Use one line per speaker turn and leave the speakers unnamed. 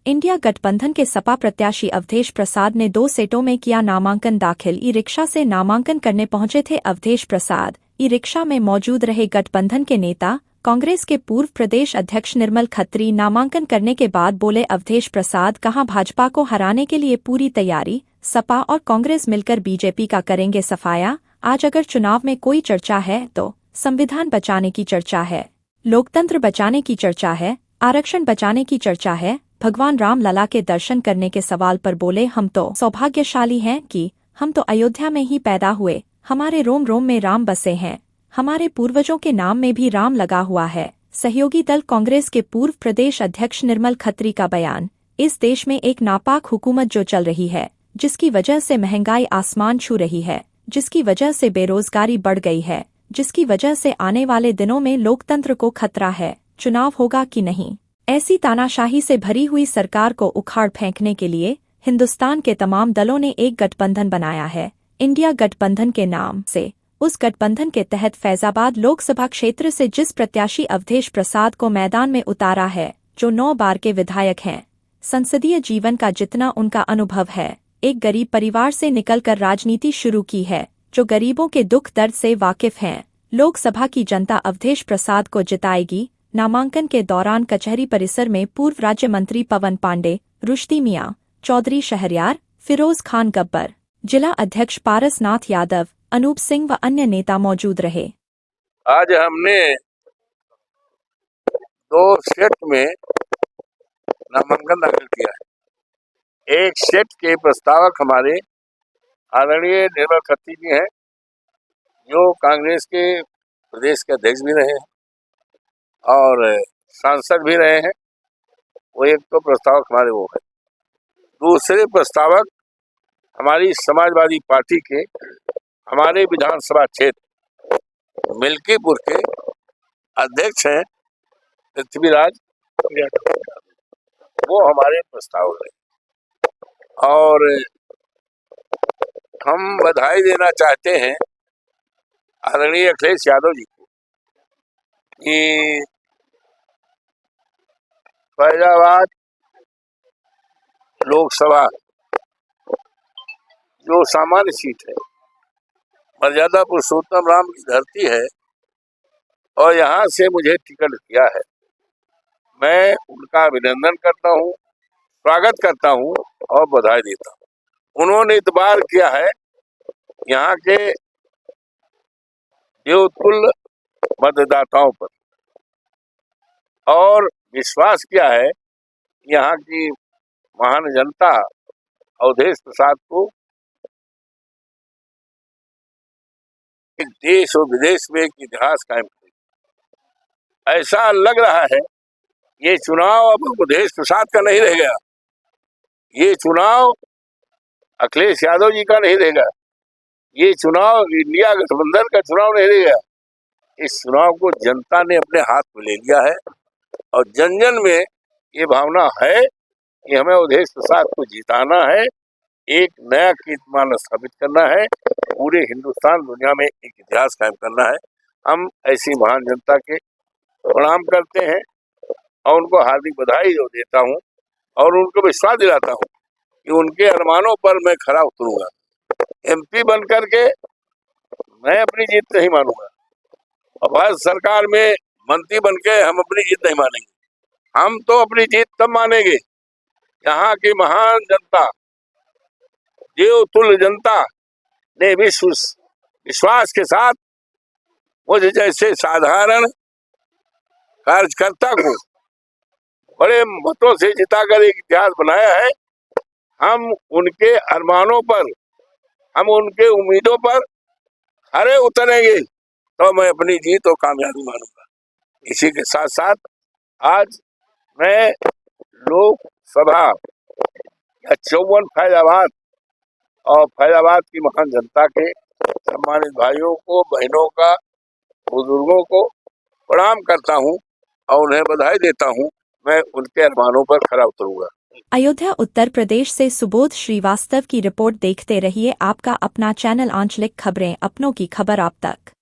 India गठबंधन के सपा प्रत्याशी अवधेश प्रसाद ने 2 सेटों में किया नामांकन दाखिल। ई रिक्शा से नामांकन करने पहुंचे थे अवधेश प्रसाद। ई रिक्शा में मौजूद रहे गठबंधन के नेता, कांग्रेस के पूर्व प्रदेश अध्यक्ष निर्मल खत्री। नामांकन करने के बाद बोले अवधेश प्रसाद, कहा भाजपा को हराने के लिए पूरी तैयारी, सपा और कांग्रेस मिलकर बीजेपी का करेंगे सफाया। आज अगर चुनाव में कोई चर्चा है तो संविधान बचाने की चर्चा है, लोकतंत्र बचाने की चर्चा है, आरक्षण बचाने की चर्चा है। भगवान राम लला के दर्शन करने के सवाल पर बोले, हम तो सौभाग्यशाली हैं कि हम तो अयोध्या में ही पैदा हुए, हमारे रोम रोम में राम बसे हैं, हमारे पूर्वजों के नाम में भी राम लगा हुआ है। सहयोगी दल कांग्रेस के पूर्व प्रदेश अध्यक्ष निर्मल खत्री का बयान। इस देश में एक नापाक हुकूमत जो चल रही है, जिसकी वजह से महंगाई आसमान छू रही है, जिसकी वजह से बेरोजगारी बढ़ गई है, जिसकी वजह से आने वाले दिनों में लोकतंत्र को खतरा है। चुनाव होगा कि नहीं, ऐसी तानाशाही से भरी हुई सरकार को उखाड़ फेंकने के लिए हिंदुस्तान के तमाम दलों ने एक गठबंधन बनाया है, इंडिया गठबंधन के नाम से। उस गठबंधन के तहत फैजाबाद लोकसभा क्षेत्र से जिस प्रत्याशी अवधेश प्रसाद को मैदान में उतारा है, जो 9 बार के विधायक हैं, संसदीय जीवन का जितना उनका अनुभव है, एक गरीब परिवार से निकलकर राजनीति शुरू की है, जो गरीबों के दुख दर्द से वाकिफ हैं। लोकसभा की जनता अवधेश प्रसाद को जिताएगी। नामांकन के दौरान कचहरी परिसर में पूर्व राज्य मंत्री पवन पांडे, रुश्ती मियां, चौधरी शहरयार, फिरोज खान गब्बर, जिला अध्यक्ष पारस नाथ यादव, अनूप सिंह व अन्य नेता मौजूद रहे।
आज हमने 2 सेट में नामांकन दाखिल किया है। एक सेट के प्रस्तावक हमारे आदरणीय निर्मल खत्री जी हैं, जो कांग्रेस के प्रदेश के अध्यक्ष भी रहे हैं और सांसद भी रहे हैं। वो एक तो प्रस्तावक हमारे वो है। दूसरे प्रस्तावक हमारी समाजवादी पार्टी के हमारे विधानसभा क्षेत्र मिल्कीपुर के अध्यक्ष हैं पृथ्वीराज, वो हमारे प्रस्तावक हैं। और हम बधाई देना चाहते हैं आदरणीय अखिलेश यादव जी को कि फैजाबाद लोकसभा जो सामान्य सीट है, मर्यादा पुरुषोत्तम राम की धरती है और यहाँ से मुझे टिकट दिया है। मैं उनका अभिनंदन करता हूँ, स्वागत करता हूँ और बधाई देता हूँ। उन्होंने इतबार किया है यहाँ के देवतुल्य मतदाताओं पर और विश्वास किया है यहाँ की महान जनता अवधेश प्रसाद को एक देश और विदेश में एक इतिहास कायम करेगी। ऐसा लग रहा है ये चुनाव अब अवधेश प्रसाद का नहीं रह गया, ये चुनाव अखिलेश यादव जी का नहीं रहेगा, ये चुनाव इंडिया गठबंधन का चुनाव नहीं रहेगा। इस चुनाव को जनता ने अपने हाथ में ले लिया है और जन जन में ये भावना है कि हमें अवधेश प्रसाद को जिताना है, एक नया कीर्तिमान स्थापित करना है, पूरे हिंदुस्तान दुनिया में एक इतिहास कायम करना है। हम ऐसी महान जनता के प्रणाम करते हैं और उनको हार्दिक बधाई देता हूं और उनको विश्वास दिलाता हूं कि उनके अरमानों पर मैं खरा उतरूंगा। एमपी बन करके मैं अपनी जीत नहीं मानूंगा और भारत सरकार में मंत्री बन के हम अपनी जीत नहीं मानेंगे। हम तो अपनी जीत तब मानेंगे यहाँ की महान जनता, देवतुल्य जनता ने विश्वास के साथ मुझे जैसे साधारण कार्यकर्ता को बड़े मतों से जिताकर एक इतिहास बनाया है। हम उनके अरमानों पर, हम उनके उम्मीदों पर खरे उतरेंगे तो मैं अपनी जीत और कामयाबी मानूंगा। इसी के साथ साथ आज मैं लोकसभा 54 फैजाबाद और फैजाबाद की महान जनता के सम्मानित भाइयों को, बहनों का, बुजुर्गों को प्रणाम करता हूं और उन्हें बधाई देता हूं। मैं उनके अरमानों पर खरा उतरूंगा।
अयोध्या उत्तर प्रदेश से सुबोध श्रीवास्तव की रिपोर्ट। देखते रहिए आपका अपना चैनल आंचलिक खबरें, अपनों की खबर आप तक।